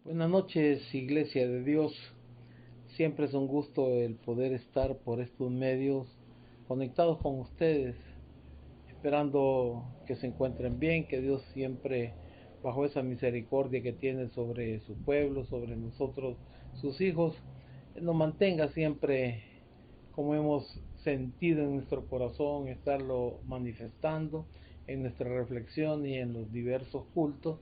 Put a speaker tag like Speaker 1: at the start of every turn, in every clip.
Speaker 1: Buenas noches, Iglesia de Dios. Siempre es un gusto el poder estar por estos medios conectados con ustedes, esperando que se encuentren bien, que Dios siempre, bajo esa misericordia que tiene sobre su pueblo, sobre nosotros, sus hijos, nos mantenga siempre como hemos sentido en nuestro corazón, estarlo manifestando en nuestra reflexión y en los diversos cultos,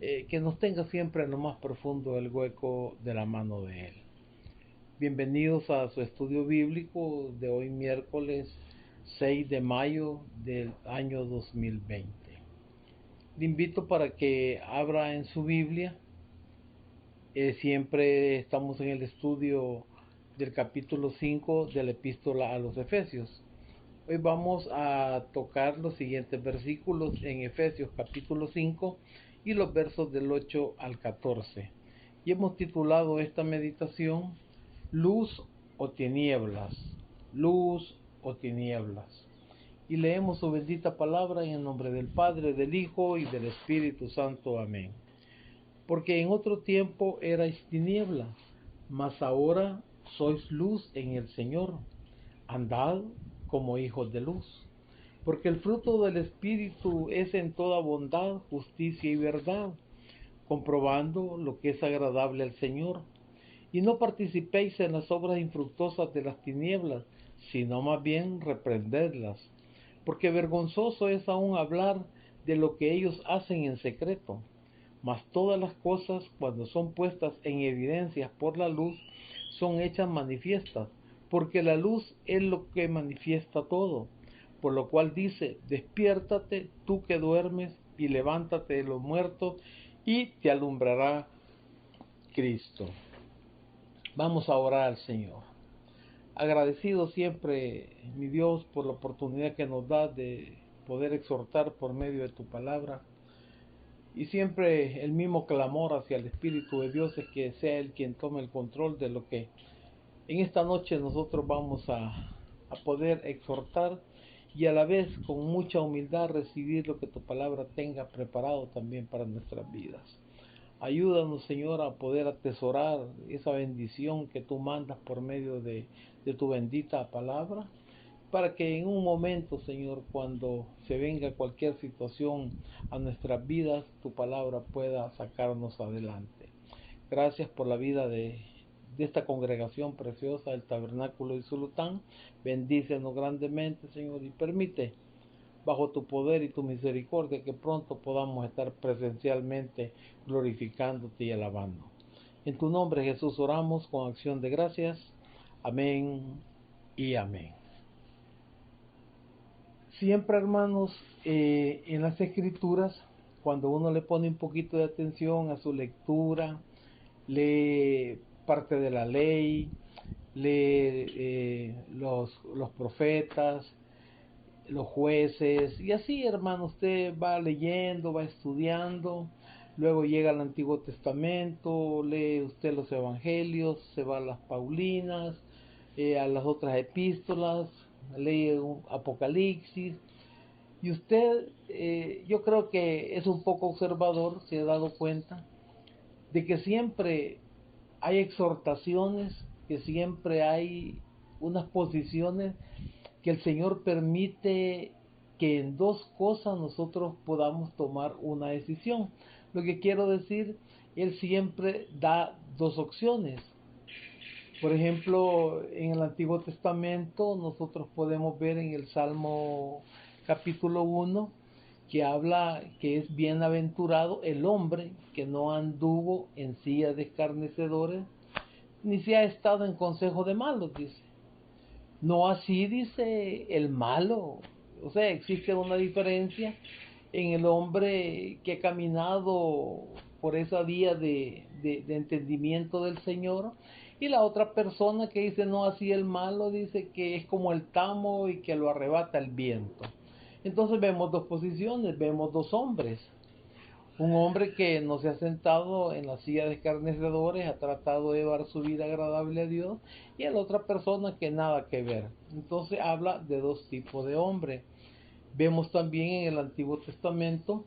Speaker 1: que nos tenga siempre en lo más profundo del hueco de la mano de Él. Bienvenidos a su estudio bíblico de hoy miércoles 6 de mayo del año 2020. Le invito para que abra en su Biblia. Siempre estamos en el estudio del capítulo 5 de la epístola a los Efesios. Hoy vamos a tocar los siguientes versículos en Efesios capítulo 5 y los versos del 8 al 14. Y hemos titulado esta meditación Luz o tinieblas, luz o tinieblas. Y leemos su bendita palabra en el nombre del Padre, del Hijo y del Espíritu Santo. Amén. Porque en otro tiempo erais tinieblas, mas ahora sois luz en el Señor. Andad como hijos de luz, porque el fruto del Espíritu es en toda bondad, justicia y verdad, comprobando lo que es agradable al Señor. Y no participéis en las obras infructuosas de las tinieblas, sino más bien reprendedlas, porque vergonzoso es aún hablar de lo que ellos hacen en secreto. Mas todas las cosas, cuando son puestas en evidencia por la luz, son hechas manifiestas, porque la luz es lo que manifiesta todo. Por lo cual dice, despiértate tú que duermes, y levántate de los muertos, y te alumbrará Cristo. Vamos a orar al Señor. Agradecido siempre, mi Dios, por la oportunidad que nos da de poder exhortar por medio de tu palabra. Y siempre el mismo clamor hacia el Espíritu de Dios es que sea Él quien tome el control de lo que en esta noche nosotros vamos a poder exhortar, y a la vez con mucha humildad recibir lo que tu palabra tenga preparado también para nuestras vidas. Ayúdanos, Señor, a poder atesorar esa bendición que tú mandas por medio de tu bendita palabra, para que en un momento, Señor, cuando se venga cualquier situación a nuestras vidas, tu palabra pueda sacarnos adelante. Gracias por la vida de esta congregación preciosa del Tabernáculo de Zulután. Bendícenos grandemente, Señor, y permite, bajo tu poder y tu misericordia, que pronto podamos estar presencialmente glorificándote y alabando. En tu nombre, Jesús, oramos con acción de gracias. Amén y amén. Siempre, hermanos, en las Escrituras, cuando uno le pone un poquito de atención a su lectura, lee parte de la ley, lee los profetas, los jueces, y así, hermano, usted va leyendo, va estudiando, luego llega al Antiguo Testamento, lee usted los Evangelios, se va a las Paulinas, a las otras epístolas, lee un Apocalipsis, y usted, yo creo que es un poco observador, se ha dado cuenta de que siempre hay exhortaciones, que siempre hay unas posiciones que el Señor permite que en dos cosas nosotros podamos tomar una decisión. Lo que quiero decir, Él siempre da dos opciones. Por ejemplo, en el Antiguo Testamento nosotros podemos ver en el Salmo capítulo 1 que habla que es bienaventurado el hombre que no anduvo en silla de escarnecedores, ni se ha estado en consejo de malos, dice. No así dice el malo. O sea, existe una diferencia en el hombre que ha caminado por esa vía de entendimiento del Señor, y la otra persona que dice no así el malo, dice que es como el tamo y que lo arrebata el viento. Entonces vemos dos posiciones, vemos dos hombres. Un hombre que no se ha sentado en la silla de escarnecedores, ha tratado de llevar su vida agradable a Dios, y la otra persona que nada que ver. Entonces habla de dos tipos de hombres. Vemos también en el Antiguo Testamento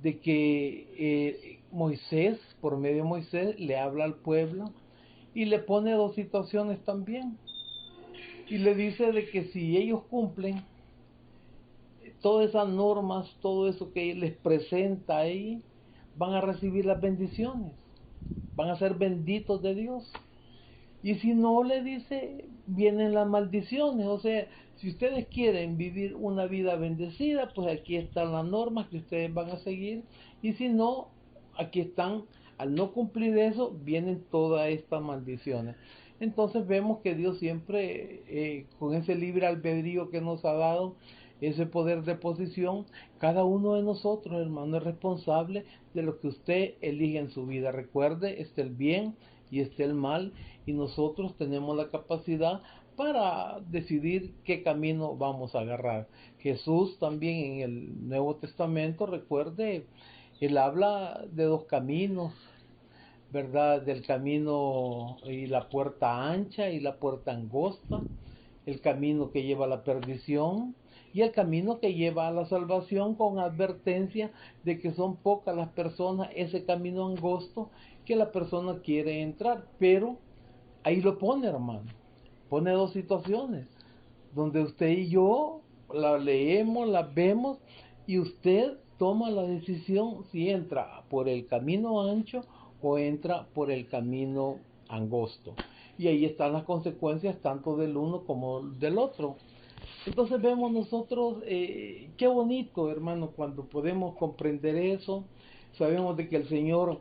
Speaker 1: de que Moisés, por medio de Moisés, le habla al pueblo y le pone dos situaciones también. Y le dice de que si ellos cumplen todas esas normas, todo eso que él les presenta ahí, van a recibir las bendiciones, van a ser benditos de Dios. Y si no, le dice, vienen las maldiciones. O sea, si ustedes quieren vivir una vida bendecida, pues aquí están las normas que ustedes van a seguir. Y si no, aquí están, al no cumplir eso, vienen todas estas maldiciones. Entonces vemos que Dios siempre, con ese libre albedrío que nos ha dado, ese poder de posición, cada uno de nosotros, hermano, es responsable de lo que usted elige en su vida. Recuerde, está el bien y está el mal, y nosotros tenemos la capacidad para decidir qué camino vamos a agarrar. Jesús también en el Nuevo Testamento, recuerde, él habla de dos caminos, ¿verdad? Del camino y la puerta ancha y la puerta angosta, el camino que lleva a la perdición y el camino que lleva a la salvación, con advertencia de que son pocas las personas, ese camino angosto que la persona quiere entrar. Pero ahí lo pone, hermano, pone dos situaciones donde usted y yo la leemos, la vemos, y usted toma la decisión si entra por el camino ancho o entra por el camino angosto. Y ahí están las consecuencias tanto del uno como del otro. Entonces vemos nosotros, qué bonito, hermano, cuando podemos comprender eso. Sabemos de que el Señor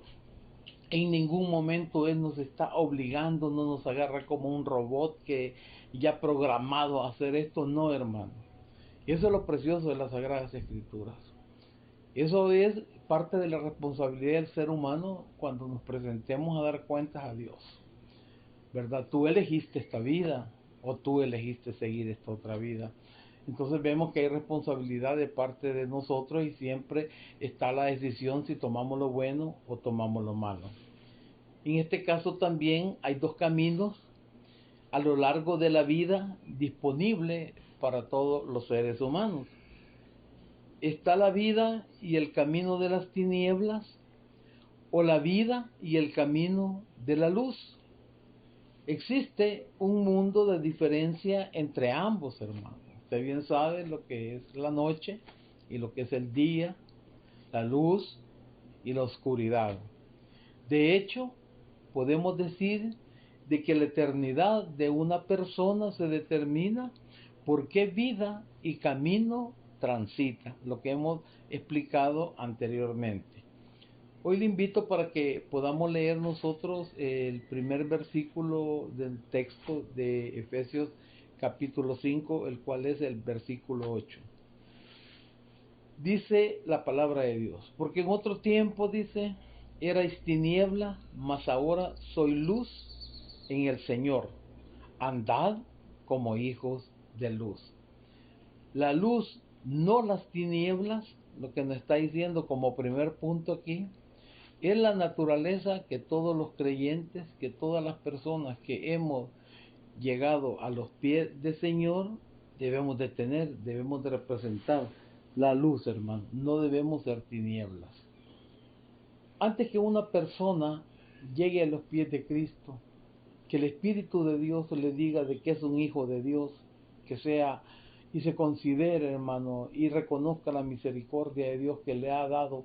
Speaker 1: en ningún momento Él nos está obligando, no nos agarra como un robot que ya programado a hacer esto, no, hermano. Y eso es lo precioso de las Sagradas Escrituras. Eso es parte de la responsabilidad del ser humano cuando nos presentemos a dar cuentas a Dios, ¿verdad? Tú elegiste esta vida o tú elegiste seguir esta otra vida. Entonces vemos que hay responsabilidad de parte de nosotros y siempre está la decisión si tomamos lo bueno o tomamos lo malo. En este caso también hay dos caminos a lo largo de la vida disponibles para todos los seres humanos. Está la vida y el camino de las tinieblas, o la vida y el camino de la luz. Existe un mundo de diferencia entre ambos, hermanos. Usted bien sabe lo que es la noche y lo que es el día, la luz y la oscuridad. De hecho, podemos decir de que la eternidad de una persona se determina por qué vida y camino transita, lo que hemos explicado anteriormente. Hoy le invito para que podamos leer nosotros el primer versículo del texto de Efesios capítulo 5, el cual es el versículo 8. Dice la palabra de Dios: porque en otro tiempo, dice, erais tiniebla, mas ahora soy luz en el Señor. Andad como hijos de luz. La luz, no las tinieblas, lo que nos está diciendo como primer punto aquí, es la naturaleza que todos los creyentes, que todas las personas que hemos llegado a los pies del Señor, debemos de tener, debemos de representar la luz, hermano. No debemos ser tinieblas. Antes que una persona llegue a los pies de Cristo, que el Espíritu de Dios le diga de que es un hijo de Dios, que sea y se considere, hermano, y reconozca la misericordia de Dios que le ha dado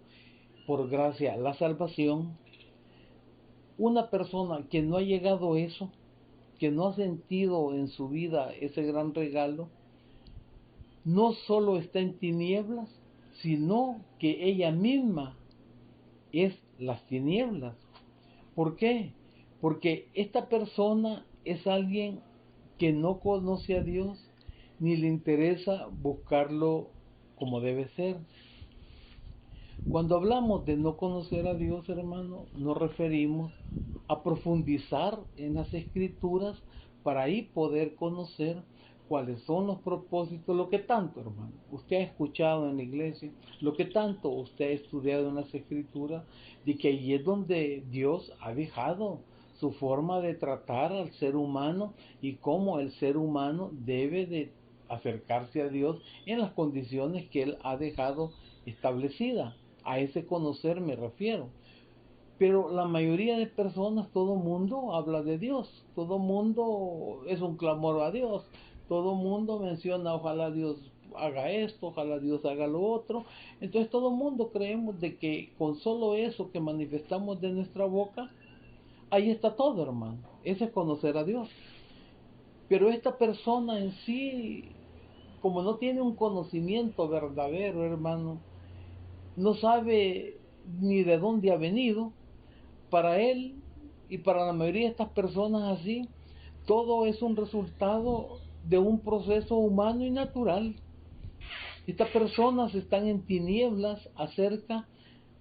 Speaker 1: por gracia la salvación. Una persona que no ha llegado a eso, que no ha sentido en su vida ese gran regalo, no solo está en tinieblas, sino que ella misma es las tinieblas. ¿Por qué? Porque esta persona es alguien que no conoce a Dios, ni le interesa buscarlo como debe ser. Cuando hablamos de no conocer a Dios, hermano, nos referimos a profundizar en las Escrituras para ahí poder conocer cuáles son los propósitos, lo que tanto, hermano, usted ha escuchado en la iglesia, lo que tanto usted ha estudiado en las Escrituras, de que allí es donde Dios ha dejado su forma de tratar al ser humano y cómo el ser humano debe de acercarse a Dios en las condiciones que Él ha dejado establecidas. A ese conocer me refiero. Pero la mayoría de personas, todo mundo habla de Dios, todo mundo es un clamor a Dios, todo mundo menciona ojalá Dios haga esto, ojalá Dios haga lo otro. Entonces todo mundo creemos de que con solo eso que manifestamos de nuestra boca, ahí está todo, hermano. Ese es conocer a Dios. Pero esta persona en sí, como no tiene un conocimiento verdadero, hermano, no sabe ni de dónde ha venido. Para él y para la mayoría de estas personas así, todo es un resultado de un proceso humano y natural. Estas personas están en tinieblas acerca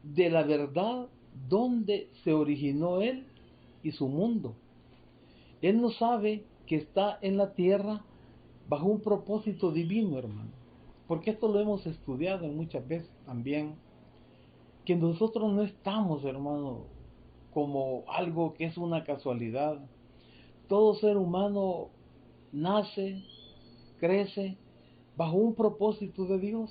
Speaker 1: de la verdad donde se originó él y su mundo. Él no sabe que está en la tierra bajo un propósito divino, hermano. Porque esto lo hemos estudiado muchas veces también. Que nosotros no estamos, hermano, como algo que es una casualidad. Todo ser humano nace, crece bajo un propósito de Dios.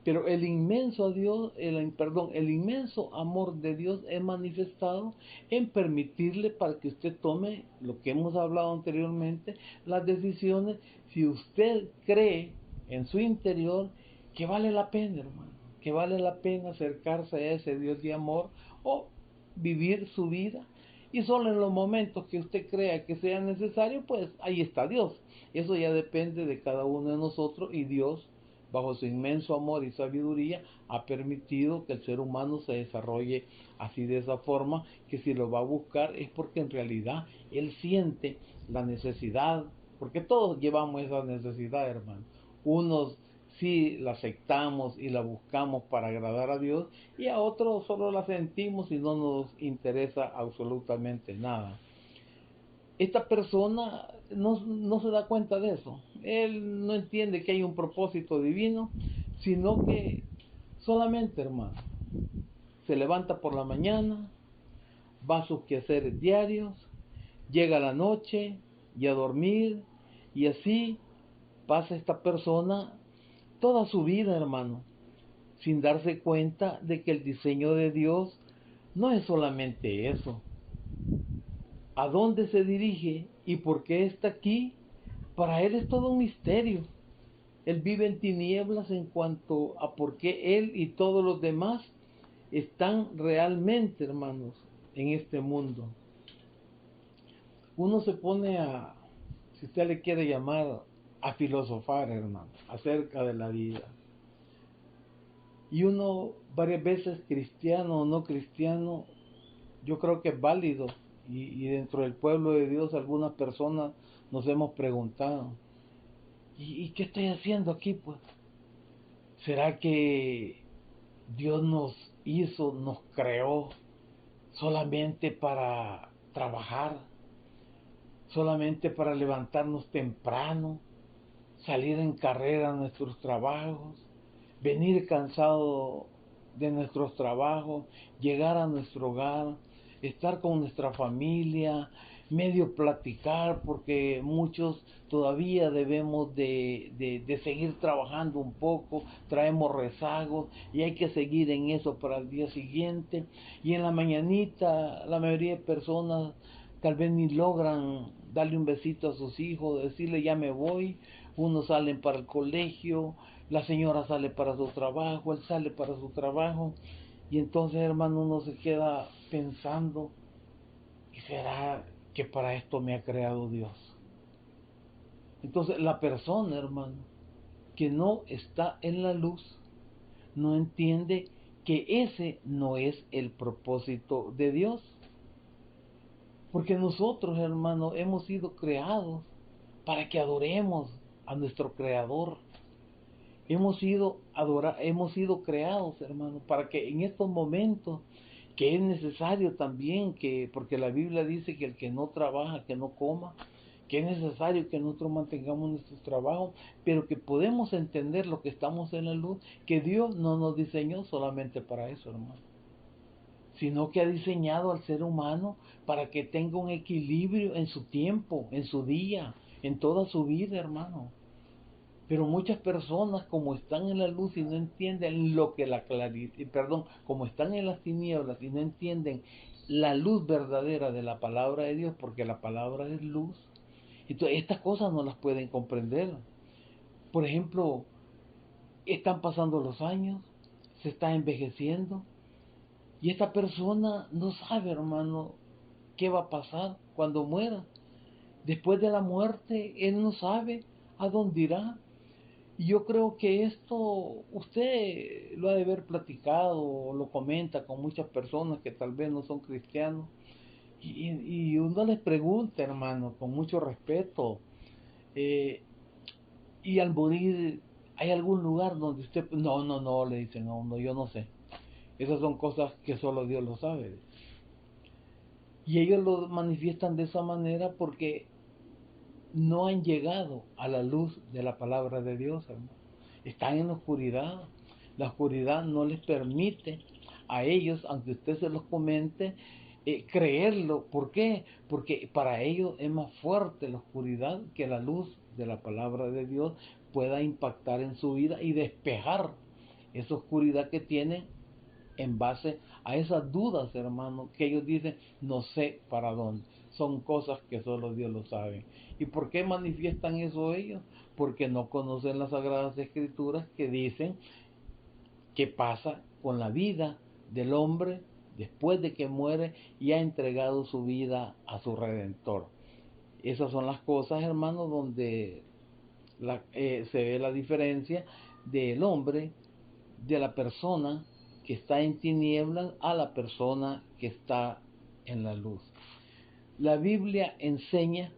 Speaker 1: Pero el inmenso el inmenso amor de Dios es manifestado en permitirle para que usted tome lo que hemos hablado anteriormente, las decisiones, si usted cree en su interior que vale la pena, hermano, que vale la pena acercarse a ese Dios de amor o vivir su vida. Y solo en los momentos que usted crea que sea necesario, pues ahí está Dios. Eso ya depende de cada uno de nosotros y Dios, bajo su inmenso amor y sabiduría, ha permitido que el ser humano se desarrolle así de esa forma, que si lo va a buscar es porque en realidad él siente la necesidad, porque todos llevamos esa necesidad, hermano. Unos sí la aceptamos y la buscamos para agradar a Dios, y a otros solo la sentimos y no nos interesa absolutamente nada. Esta persona no se da cuenta de eso. Él no entiende que hay un propósito divino, sino que solamente, hermano, se levanta por la mañana, va a sus quehaceres diarios, llega la noche y a dormir, y así pasa esta persona toda su vida, hermano, sin darse cuenta de que el diseño de Dios no es solamente eso. ¿A dónde se dirige y por qué está aquí? Para él es todo un misterio. Él vive en tinieblas en cuanto a por qué él y todos los demás están realmente, hermanos, en este mundo. Uno se pone a, si usted le quiere llamar, a filosofar, hermano, acerca de la vida. Y uno, varias veces, cristiano o no cristiano, yo creo que es válido. Y dentro del pueblo de Dios, algunas personas nos hemos preguntado, ¿y qué estoy haciendo aquí, pues? ¿Será que Dios nos hizo, nos creó solamente para trabajar, solamente para levantarnos temprano, salir en carrera a nuestros trabajos, venir cansado de nuestros trabajos, llegar a nuestro hogar, estar con nuestra familia, medio platicar, porque muchos todavía debemos de seguir trabajando un poco, traemos rezagos y hay que seguir en eso para el día siguiente. Y en la mañanita la mayoría de personas tal vez ni logran darle un besito a sus hijos, decirle ya me voy. Unos salen para el colegio, la señora sale para su trabajo, él sale para su trabajo, y entonces, hermano, uno se queda pensando, ¿y será que para esto me ha creado Dios? Entonces la persona, hermano, que no está en la luz, no entiende que ese no es el propósito de Dios. Porque nosotros, hermano, hemos sido creados para que adoremos a nuestro Creador. Hemos sido creados, hermano, para que en estos momentos que es necesario también que, porque la Biblia dice que el que no trabaja, que no coma, que es necesario que nosotros mantengamos nuestros trabajos, pero que podemos entender lo que estamos en la luz, que Dios no nos diseñó solamente para eso, hermano, sino que ha diseñado al ser humano para que tenga un equilibrio en su tiempo, en su día, en toda su vida, hermano. Pero muchas personas, como están en la luz y no entienden lo que la claridad, perdón, como están en las tinieblas y no entienden la luz verdadera de la palabra de Dios, porque la palabra es luz, entonces estas cosas no las pueden comprender. Por ejemplo, están pasando los años, se está envejeciendo, y esta persona no sabe, hermano, qué va a pasar cuando muera. Después de la muerte, él no sabe a dónde irá. Y yo creo que esto usted lo ha de haber platicado o lo comenta con muchas personas que tal vez no son cristianos. Y uno les pregunta, hermano, con mucho respeto, eh, y al morir, ¿hay algún lugar donde usted... No, no, no, le dicen, no, no, yo no sé. Esas son cosas que solo Dios lo sabe. Y ellos lo manifiestan de esa manera porque no han llegado a la luz de la palabra de Dios, hermano. Están en la oscuridad. La oscuridad no les permite a ellos, aunque usted se los comente, creerlo. ¿Por qué? Porque para ellos es más fuerte la oscuridad que la luz de la palabra de Dios pueda impactar en su vida y despejar esa oscuridad que tienen en base a esas dudas, hermano, que ellos dicen, no sé para dónde. Son cosas que solo Dios lo sabe. ¿Y por qué manifiestan eso ellos? Porque no conocen las Sagradas Escrituras que dicen qué pasa con la vida del hombre después de que muere y ha entregado su vida a su Redentor. Esas son las cosas, hermano, donde se ve la diferencia del hombre, de la persona que está en tinieblas a la persona que está en la luz. La Biblia enseña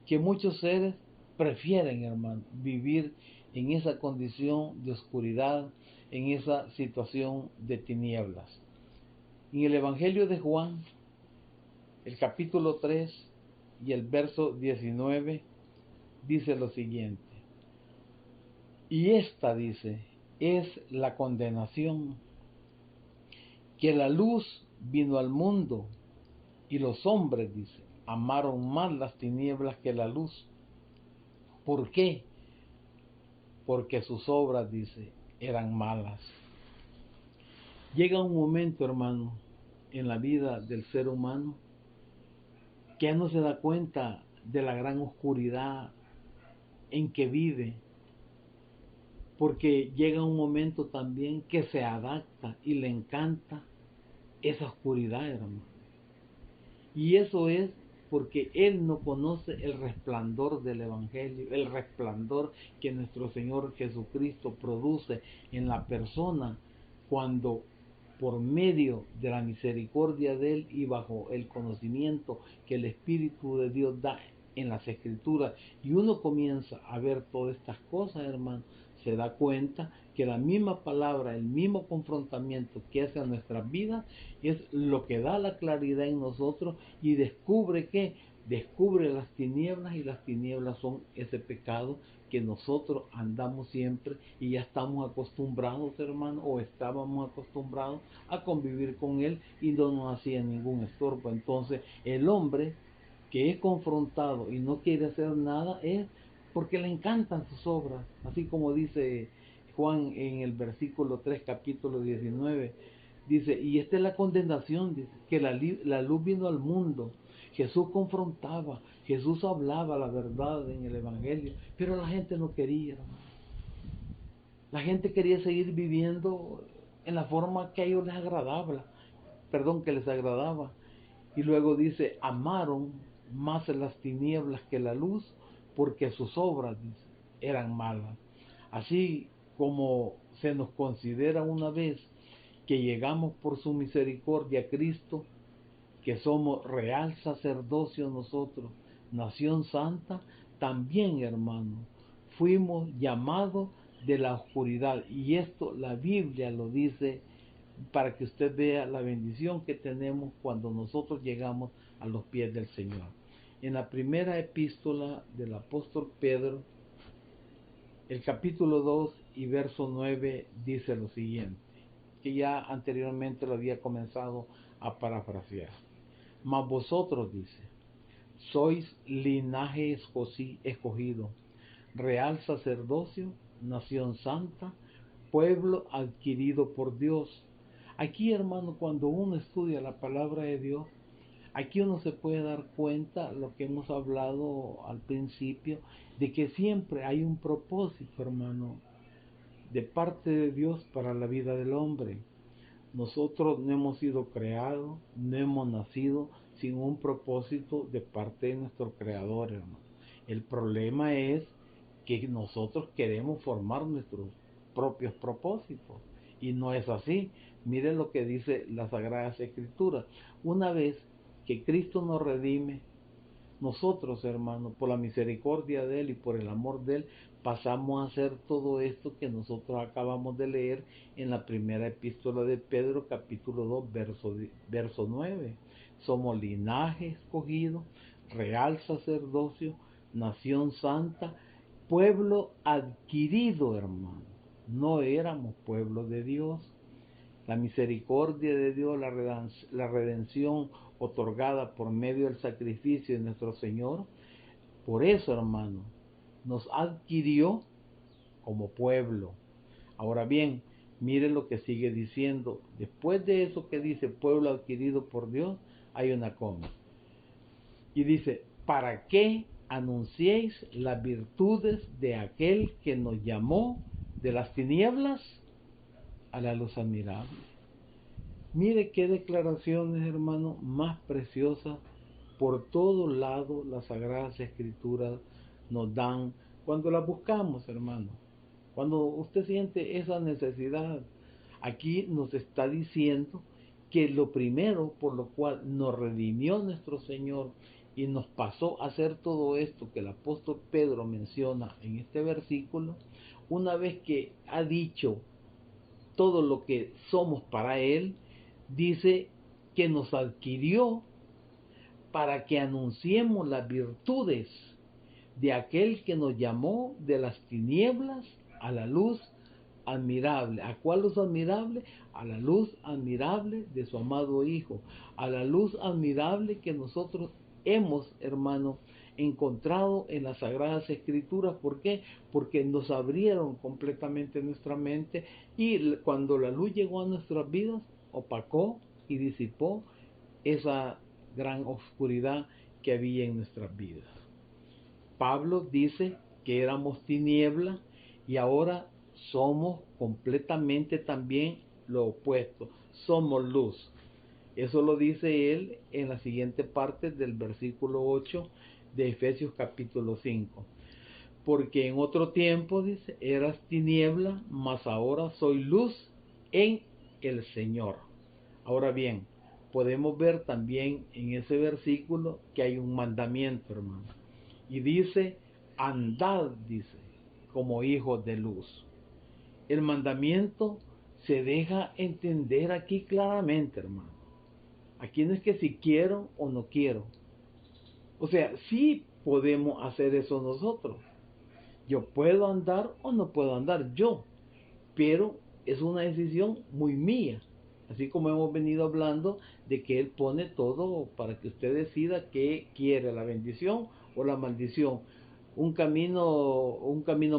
Speaker 1: que muchos seres prefieren, hermano, vivir en esa condición de oscuridad, en esa situación de tinieblas. En el Evangelio de Juan, el capítulo 3 y el verso 19, dice lo siguiente. Y esta, dice, es la condenación, que la luz vino al mundo y los hombres, dice, amaron más las tinieblas que la luz. ¿Por qué? Porque sus obras, dice, eran malas. Llega un momento, hermano, en la vida del ser humano que ya no se da cuenta de la gran oscuridad en que vive, porque llega un momento también que se adapta y le encanta esa oscuridad, hermano. Y eso es porque él no conoce el resplandor del Evangelio, el resplandor que nuestro Señor Jesucristo produce en la persona cuando por medio de la misericordia de Él y bajo el conocimiento que el Espíritu de Dios da en las Escrituras y uno comienza a ver todas estas cosas, hermano, se da cuenta que la misma palabra, el mismo confrontamiento que hace a nuestras vidas es lo que da la claridad en nosotros y descubre las tinieblas, y las tinieblas son ese pecado que nosotros andamos siempre y ya estamos acostumbrados, hermano, o estábamos acostumbrados a convivir con él y no nos hacía ningún estorbo. Entonces el hombre que es confrontado y no quiere hacer nada es porque le encantan sus obras, así como dice Juan en el versículo 3, capítulo 19, dice, y esta es la condenación, dice, que la luz vino al mundo. Jesús confrontaba, Jesús hablaba la verdad en el Evangelio, pero la gente no quería, hermano. La gente quería seguir viviendo en la forma que a ellos les agradaba, que les agradaba. Y luego dice, amaron más las tinieblas que la luz, porque sus obras, dice, eran malas. Así como se nos considera una vez que llegamos por su misericordia a Cristo, que somos real sacerdocio nosotros, nación santa, también, hermano, fuimos llamados de la oscuridad. Y esto la Biblia lo dice para que usted vea la bendición que tenemos cuando nosotros llegamos a los pies del Señor. En la primera epístola del apóstol Pedro, el capítulo 2 y verso 9 dice lo siguiente, que ya anteriormente lo había comenzado a parafrasear. Mas vosotros, dice, sois linaje escogido, real sacerdocio, nación santa, pueblo adquirido por Dios. Aquí, hermano, cuando uno estudia la palabra de Dios, aquí uno se puede dar cuenta, lo que hemos hablado al principio, de que siempre hay un propósito, hermano, de parte de Dios para la vida del hombre. Nosotros no hemos sido creados, no hemos nacido sin un propósito de parte de nuestro Creador, hermano. El problema es que nosotros queremos formar nuestros propios propósitos y no es así. Miren lo que dice las Sagradas Escrituras. Una vez que Cristo nos redime, nosotros, hermanos, por la misericordia de Él y por el amor de Él, pasamos a hacer todo esto que nosotros acabamos de leer en la primera epístola de Pedro, capítulo 2, verso 9. Somos linaje escogido, real sacerdocio, nación santa, pueblo adquirido, hermano. No éramos pueblo de Dios. La misericordia de Dios, la redención otorgada por medio del sacrificio de nuestro Señor, por eso, hermano, nos adquirió como pueblo. Ahora bien, mire lo que sigue diciendo. Después de eso que dice pueblo adquirido por Dios, hay una coma. Y dice, ¿para qué anunciéis las virtudes de aquel que nos llamó de las tinieblas a la luz admirable? Mire qué declaraciones, hermano, más preciosas. Por todo lado las Sagradas Escrituras nos dan, cuando las buscamos, hermano. Cuando usted siente esa necesidad, aquí nos está diciendo que lo primero por lo cual nos redimió nuestro Señor y nos pasó a hacer todo esto que el apóstol Pedro menciona en este versículo, una vez que ha dicho todo lo que somos para Él, dice que nos adquirió para que anunciemos las virtudes de aquel que nos llamó de las tinieblas a la luz admirable. ¿A cuál luz admirable? A la luz admirable de su amado Hijo, a la luz admirable que nosotros hemos, hermano, encontrado en las Sagradas Escrituras. ¿Por qué? Porque nos abrieron completamente nuestra mente y cuando la luz llegó a nuestras vidas, opacó y disipó esa gran oscuridad que había en nuestras vidas. Pablo dice que éramos tiniebla y ahora somos completamente también lo opuesto, somos luz. Eso lo dice él en la siguiente parte del versículo 8 de Efesios capítulo 5. Porque en otro tiempo, dice, eras tiniebla, mas ahora soy luz en el Señor. Ahora bien, podemos ver también en ese versículo que hay un mandamiento, hermano. Y dice, andad, dice, como hijos de luz. El mandamiento se deja entender aquí claramente, hermano. Aquí no es que si quiero o no quiero. O sea, sí podemos hacer eso nosotros. Yo puedo andar o no puedo andar yo, pero es una decisión muy mía. Así como hemos venido hablando de que Él pone todo para que usted decida qué quiere, la bendición o la maldición. Un camino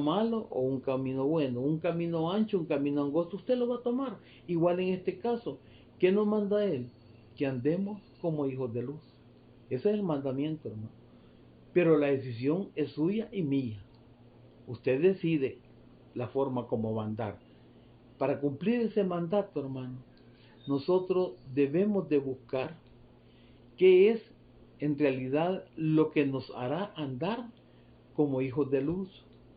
Speaker 1: malo o un camino bueno, un camino ancho, un camino angosto, usted lo va a tomar. Igual en este caso, ¿qué nos manda Él? Que andemos como hijos de luz. Ese es el mandamiento, hermano. Pero la decisión es suya y mía. Usted decide la forma como va a andar. Para cumplir ese mandato, hermano, nosotros debemos de buscar qué es en realidad lo que nos hará andar como hijos de luz.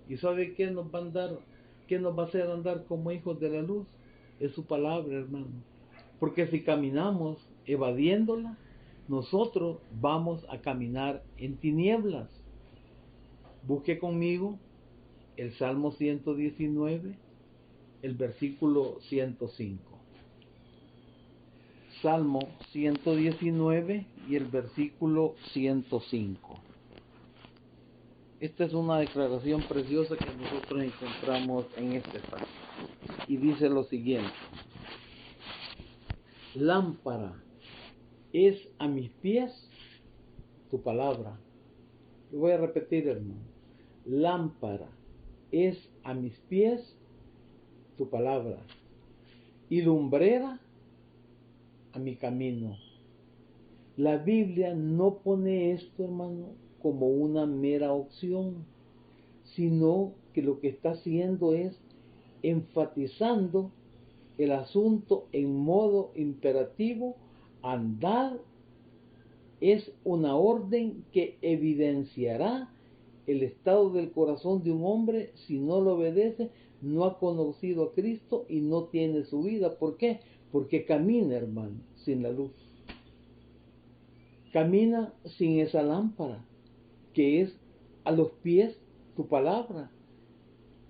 Speaker 1: ¿Y sabe qué nos va a andar? ¿Qué nos va a hacer andar como hijos de la luz? Es su palabra, hermano. Porque si caminamos evadiéndola, nosotros vamos a caminar en tinieblas. Busque conmigo el Salmo 119, el versículo 105. Salmo 119 y el versículo 105. Esta es una declaración preciosa que nosotros encontramos en este salmo. Y dice lo siguiente: lámpara es a mis pies tu palabra. Lo voy a repetir, hermano. lámpara es a mis pies tu palabra y lumbrera a mi camino. La Biblia no pone esto, hermano, como una mera opción, sino que lo que está haciendo es enfatizando el asunto en modo imperativo. Andad es una orden que evidenciará el estado del corazón de un hombre. Si no lo obedece, no ha conocido a Cristo y no tiene su vida. ¿Por qué? Porque camina, hermano, sin la luz. Camina sin esa lámpara, que es a los pies tu palabra.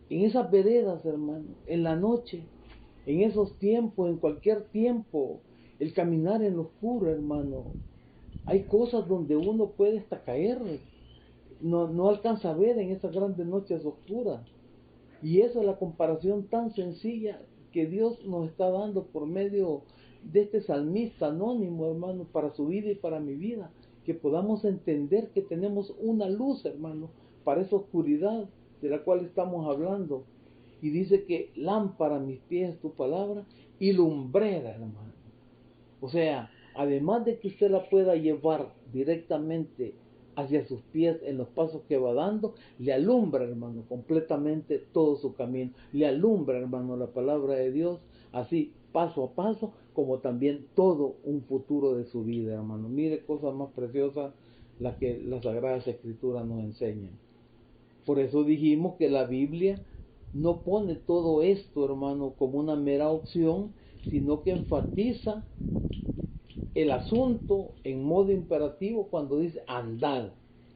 Speaker 1: En esas veredas, hermano, en la noche, en esos tiempos, en cualquier tiempo, el caminar en lo oscuro, hermano. Hay cosas donde uno puede hasta caer, no alcanza a ver en esas grandes noches oscuras. Y esa es la comparación tan sencilla que Dios nos está dando por medio de este salmista anónimo, hermano, para su vida y para mi vida. Que podamos entender que tenemos una luz, hermano, para esa oscuridad de la cual estamos hablando. Y dice que lámpara a mis pies tu palabra y lumbrera, hermano. O sea, además de que usted la pueda llevar directamente hacia sus pies en los pasos que va dando, le alumbra, hermano, completamente todo su camino. Le alumbra, hermano, la palabra de Dios, así paso a paso, como también todo un futuro de su vida, hermano. Mire cosas más preciosas las que las Sagradas Escrituras nos enseñan. Por eso dijimos que la Biblia no pone todo esto, hermano, como una mera opción, sino que enfatiza el asunto en modo imperativo cuando dice andad.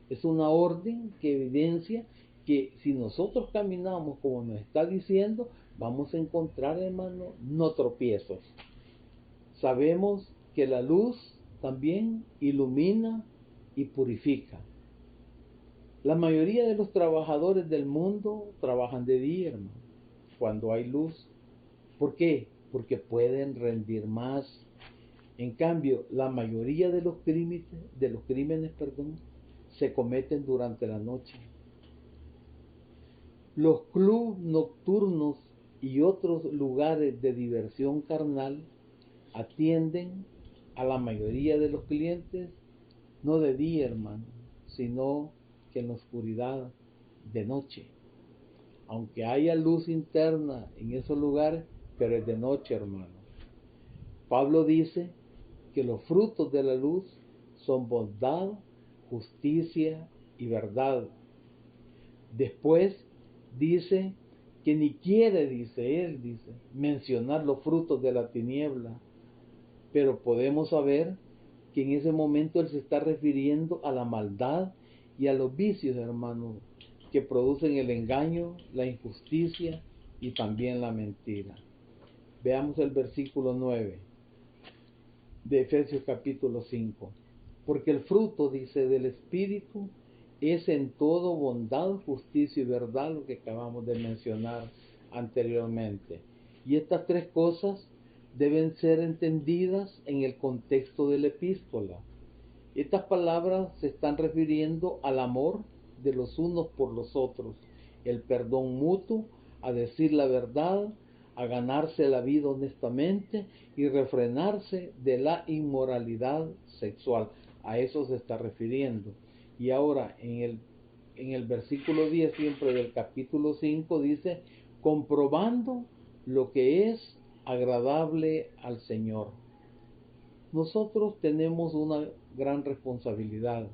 Speaker 1: Es una orden que evidencia que si nosotros caminamos como nos está diciendo, vamos a encontrar, hermano, no tropiezos. Sabemos que la luz también ilumina y purifica. La mayoría de los trabajadores del mundo trabajan de día, hermano, cuando hay luz. ¿Por qué? Porque pueden rendir más. En cambio, la mayoría de los crímenes, se cometen durante la noche. Los clubes nocturnos y otros lugares de diversión carnal atienden a la mayoría de los clientes no de día, hermano, sino que en la oscuridad de noche. Aunque haya luz interna en esos lugares, pero es de noche, hermano. Pablo dice que los frutos de la luz son bondad, justicia y verdad. Después dice que ni quiere, dice, mencionar los frutos de la tiniebla, pero podemos saber que en ese momento él se está refiriendo a la maldad y a los vicios, hermanos, que producen el engaño, la injusticia y también la mentira. Veamos el versículo 9 de Efesios capítulo 5. Porque el fruto, dice, del Espíritu es en todo bondad, justicia y verdad, lo que acabamos de mencionar anteriormente. Y estas tres cosas deben ser entendidas en el contexto de la epístola. Estas palabras se están refiriendo al amor de los unos por los otros, el perdón mutuo, a decir la verdad, a ganarse la vida honestamente y refrenarse de la inmoralidad sexual. A eso se está refiriendo. Y ahora en el versículo 10 siempre del capítulo 5 dice, comprobando lo que es agradable al Señor. Nosotros tenemos una gran responsabilidad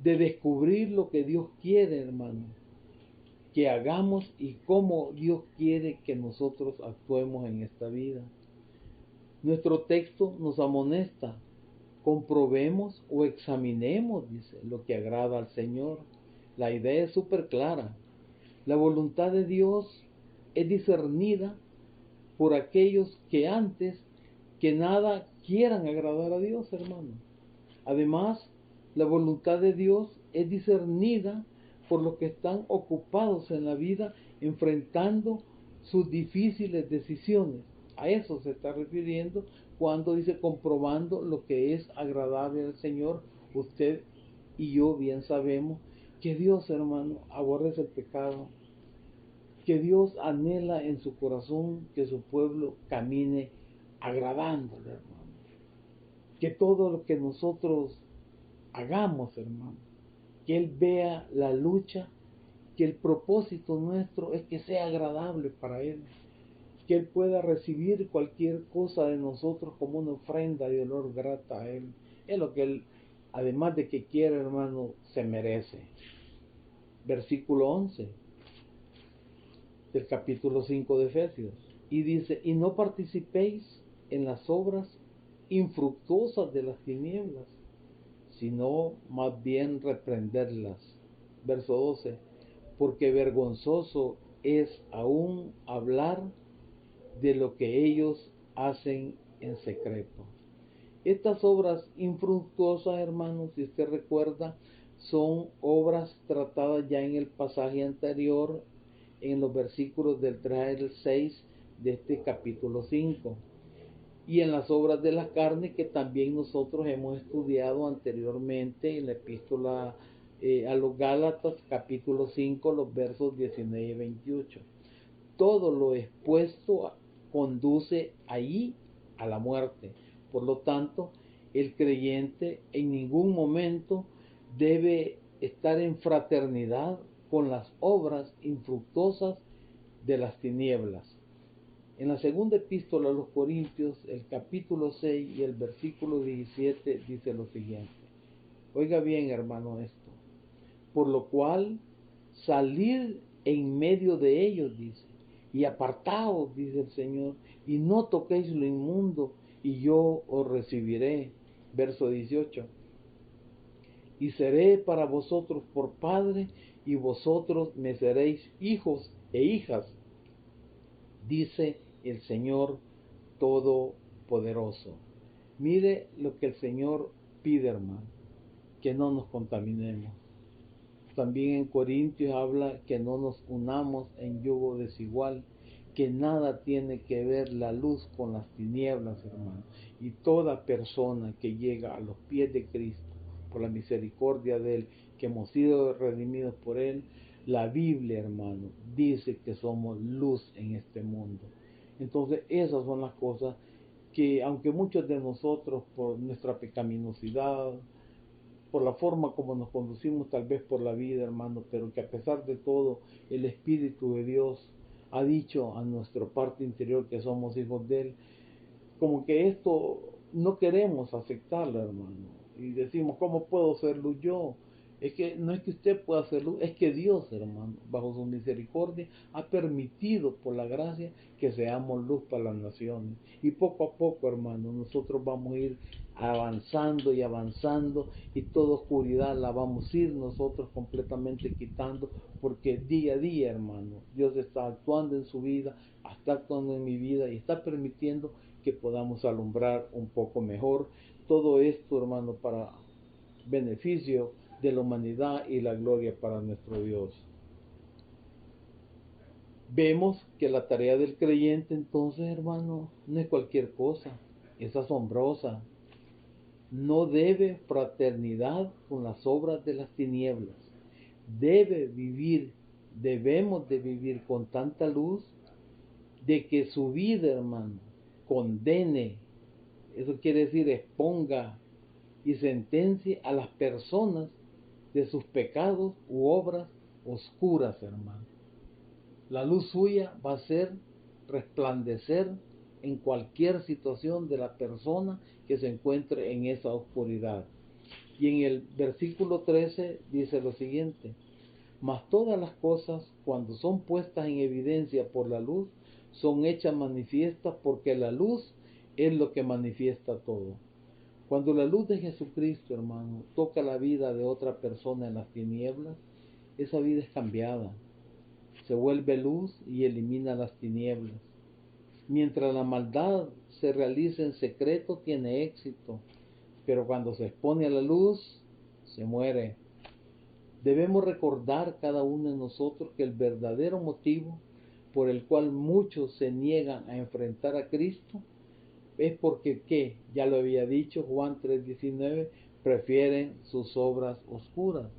Speaker 1: de descubrir lo que Dios quiere, hermano, que hagamos y cómo Dios quiere que nosotros actuemos en esta vida. Nuestro texto nos amonesta, comprobemos o examinemos, dice, lo que agrada al Señor. La idea es súper clara. La voluntad de Dios es discernida por aquellos que antes que nada quieran agradar a Dios, hermano. Además, la voluntad de Dios es discernida por los que están ocupados en la vida enfrentando sus difíciles decisiones. A eso se está refiriendo cuando dice comprobando lo que es agradable al Señor. Usted y yo bien sabemos que Dios, hermano, aborrece el pecado, que Dios anhela en su corazón que su pueblo camine agradándole, hermano. Que todo lo que nosotros hagamos, hermano, que Él vea la lucha, que el propósito nuestro es que sea agradable para Él, que Él pueda recibir cualquier cosa de nosotros como una ofrenda de olor grata a Él. Es lo que Él, además de que quiere, hermano, se merece. Versículo 11 del capítulo 5 de Efesios. Y dice, y no participéis en las obras infructuosas de las tinieblas, sino más bien reprenderlas. Verso 12, porque vergonzoso es aún hablar de lo que ellos hacen en secreto. Estas obras infructuosas, hermanos, si usted recuerda, son obras tratadas ya en el pasaje anterior, en los versículos del 3 al 6 de este capítulo 5. Y en las obras de la carne que también nosotros hemos estudiado anteriormente en la epístola a los Gálatas, capítulo 5, los versos 19 y 28. Todo lo expuesto conduce allí a la muerte. Por lo tanto, el creyente en ningún momento debe estar en fraternidad con las obras infructuosas de las tinieblas. En la segunda epístola a los Corintios, el capítulo 6 y el versículo 17 dice lo siguiente. Oiga bien, hermano, esto. Por lo cual, salid en medio de ellos, dice, y apartaos, dice el Señor, y no toquéis lo inmundo, y yo os recibiré. Verso 18. Y seré para vosotros por padre, y vosotros me seréis hijos e hijas, dice el Señor Todopoderoso. Mire lo que el Señor pide, hermano, que no nos contaminemos. También en Corintios habla que no nos unamos en yugo desigual, que nada tiene que ver la luz con las tinieblas, hermano. Y toda persona que llega a los pies de Cristo, por la misericordia de Él, que hemos sido redimidos por Él, la Biblia, hermano, dice que somos luz en este mundo. Entonces esas son las cosas que, aunque muchos de nosotros por nuestra pecaminosidad, por la forma como nos conducimos tal vez por la vida, hermano, pero que a pesar de todo el Espíritu de Dios ha dicho a nuestra parte interior que somos hijos de Él, como que esto no queremos aceptarlo, hermano, y decimos, ¿cómo puedo ser luz yo? Es que no es que usted pueda ser luz, es que Dios, hermano, bajo su misericordia, ha permitido por la gracia que seamos luz para las naciones. Y poco a poco, hermano, nosotros vamos a ir avanzando y avanzando, y toda oscuridad la vamos a ir nosotros completamente quitando, porque día a día, hermano, Dios está actuando en su vida, está actuando en mi vida y está permitiendo que podamos alumbrar un poco mejor. Todo esto, hermano, para beneficio de la humanidad y la gloria para nuestro Dios. Vemos que la tarea del creyente entonces, hermano, no es cualquier cosa, es asombrosa. No debe fraternidad con las obras de las tinieblas. Debemos de vivir con tanta luz de que su vida, hermano, condene, eso quiere decir exponga y sentencie a las personas de sus pecados u obras oscuras, hermano. La luz suya va a ser resplandecer en cualquier situación de la persona que se encuentre en esa oscuridad. Y en el versículo 13 dice lo siguiente: mas todas las cosas, cuando son puestas en evidencia por la luz, son hechas manifiestas, porque la luz es lo que manifiesta todo. Cuando la luz de Jesucristo, hermano, toca la vida de otra persona en las tinieblas, esa vida es cambiada. Se vuelve luz y elimina las tinieblas. Mientras la maldad se realiza en secreto, tiene éxito, pero cuando se expone a la luz, se muere. Debemos recordar cada uno de nosotros que el verdadero motivo por el cual muchos se niegan a enfrentar a Cristo es porque, ¿qué? Ya lo había dicho Juan 3:19, prefieren sus obras oscuras.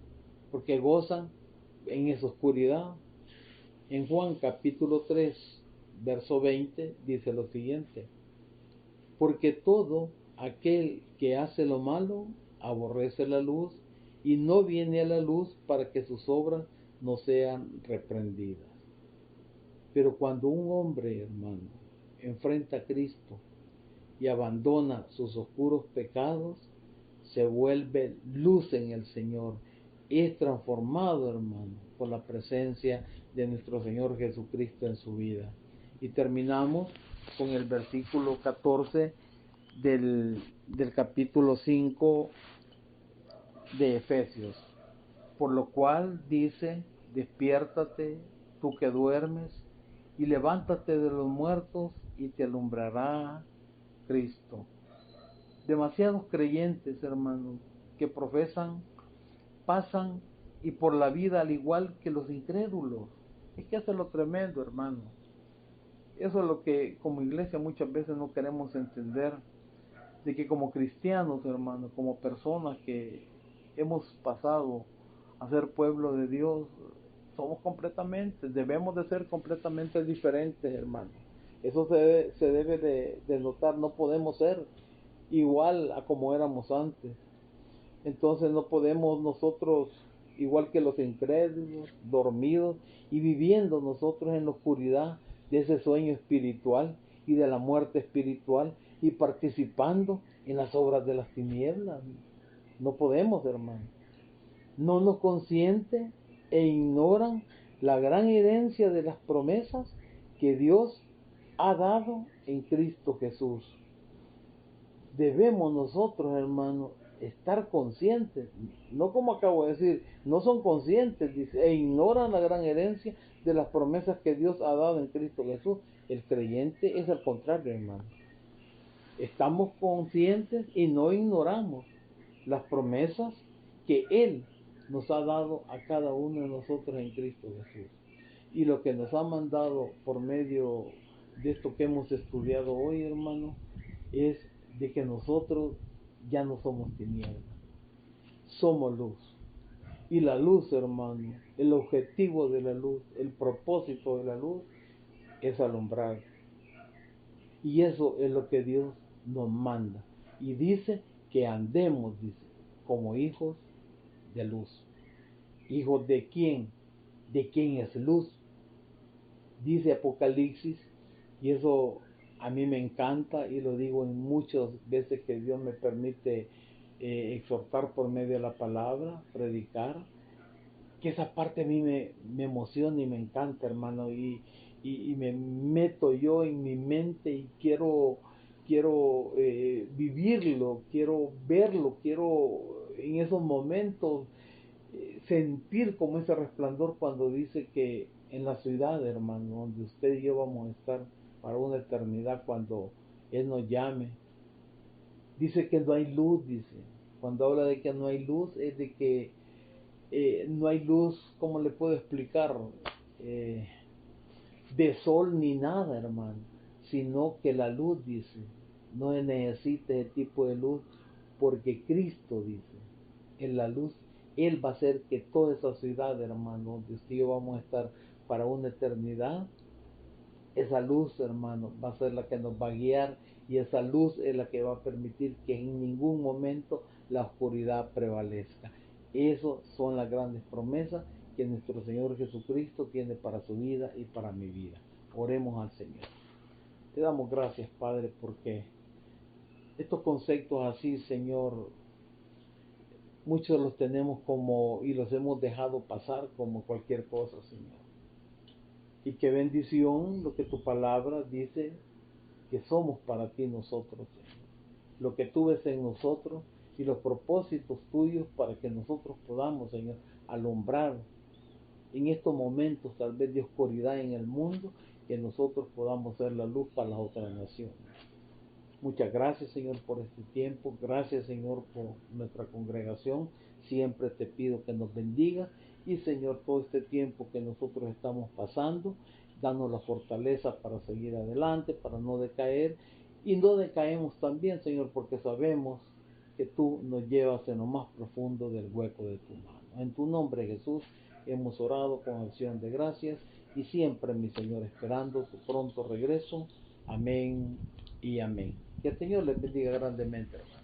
Speaker 1: porque gozan en esa oscuridad. En Juan capítulo 3, verso 20, dice lo siguiente: porque todo aquel que hace lo malo aborrece la luz y no viene a la luz para que sus obras no sean reprendidas. Pero cuando un hombre, hermano, enfrenta a Cristo y abandona sus oscuros pecados, se vuelve luz en el Señor. Es transformado, hermano, por la presencia de nuestro Señor Jesucristo en su vida. Y terminamos con el versículo 14 del capítulo 5 de Efesios. Por lo cual dice: despiértate, tú que duermes, y levántate de los muertos, y te alumbrará Cristo. Demasiados creyentes, hermanos, que profesan, pasan y por la vida al igual que los incrédulos. Es que eso es lo tremendo, hermano. Eso es lo que como iglesia muchas veces no queremos entender, de que como cristianos, hermanos, como personas que hemos pasado a ser pueblo de Dios, debemos de ser completamente diferentes, hermanos. Eso se debe de notar. No podemos ser igual a como éramos antes. Entonces no podemos nosotros, igual que los incrédulos, dormidos y viviendo nosotros en la oscuridad de ese sueño espiritual y de la muerte espiritual, y participando en las obras de las tinieblas. No podemos, hermano. No nos consienten e ignoran la gran herencia de las promesas que Dios ha dado en Cristo Jesús. Debemos nosotros, hermanos, estar conscientes, no como acabo de decir, no son conscientes, dice, e ignoran la gran herencia de las promesas que Dios ha dado en Cristo Jesús. El creyente es al contrario, hermano. Estamos conscientes y no ignoramos las promesas que Él nos ha dado a cada uno de nosotros en Cristo Jesús. Y lo que nos ha mandado por medio de esto que hemos estudiado hoy, hermano, es de que nosotros ya no somos tinieblas, somos luz. Y la luz, hermano, el objetivo de la luz, el propósito de la luz es alumbrar. Y eso es lo que Dios nos manda. Y dice que andemos, dice, como hijos de luz. ¿Hijos de quién? ¿De quién es luz? Dice Apocalipsis, y eso a mí me encanta y lo digo en muchas veces que Dios me permite exhortar por medio de la palabra, predicar, que esa parte a mí me emociona y me encanta, hermano, y me meto yo en mi mente y quiero vivirlo, quiero verlo, quiero en esos momentos sentir como ese resplandor cuando dice que en la ciudad, hermano, donde usted y yo vamos a estar para una eternidad cuando Él nos llame. Dice que no hay luz, dice. Cuando habla de que no hay luz, es de que no hay luz, ¿cómo le puedo explicar? De sol ni nada, hermano, sino que la luz, dice, no necesita ese tipo de luz, porque Cristo, dice, en la luz, Él va a hacer que toda esa ciudad, hermano, donde usted y yo vamos a estar para una eternidad, esa luz, hermano, va a ser la que nos va a guiar, y esa luz es la que va a permitir que en ningún momento la oscuridad prevalezca. Esas son las grandes promesas que nuestro Señor Jesucristo tiene para su vida y para mi vida. Oremos al Señor. Te damos gracias, Padre, porque estos conceptos así, Señor, muchos los tenemos como y los hemos dejado pasar como cualquier cosa, Señor. Y qué bendición lo que tu palabra dice que somos para ti nosotros, Señor. Lo que tú ves en nosotros y los propósitos tuyos para que nosotros podamos, Señor, alumbrar en estos momentos tal vez de oscuridad en el mundo, que nosotros podamos ser la luz para las otras naciones. Muchas gracias, Señor, por este tiempo. Gracias, Señor, por nuestra congregación. Siempre te pido que nos bendiga. Y, Señor, todo este tiempo que nosotros estamos pasando, danos la fortaleza para seguir adelante, para no decaer. Y no decaemos también, Señor, porque sabemos que tú nos llevas en lo más profundo del hueco de tu mano. En tu nombre, Jesús, hemos orado con acción de gracias y siempre, mi Señor, esperando tu pronto regreso. Amén y amén. Que el Señor les bendiga grandemente, hermano.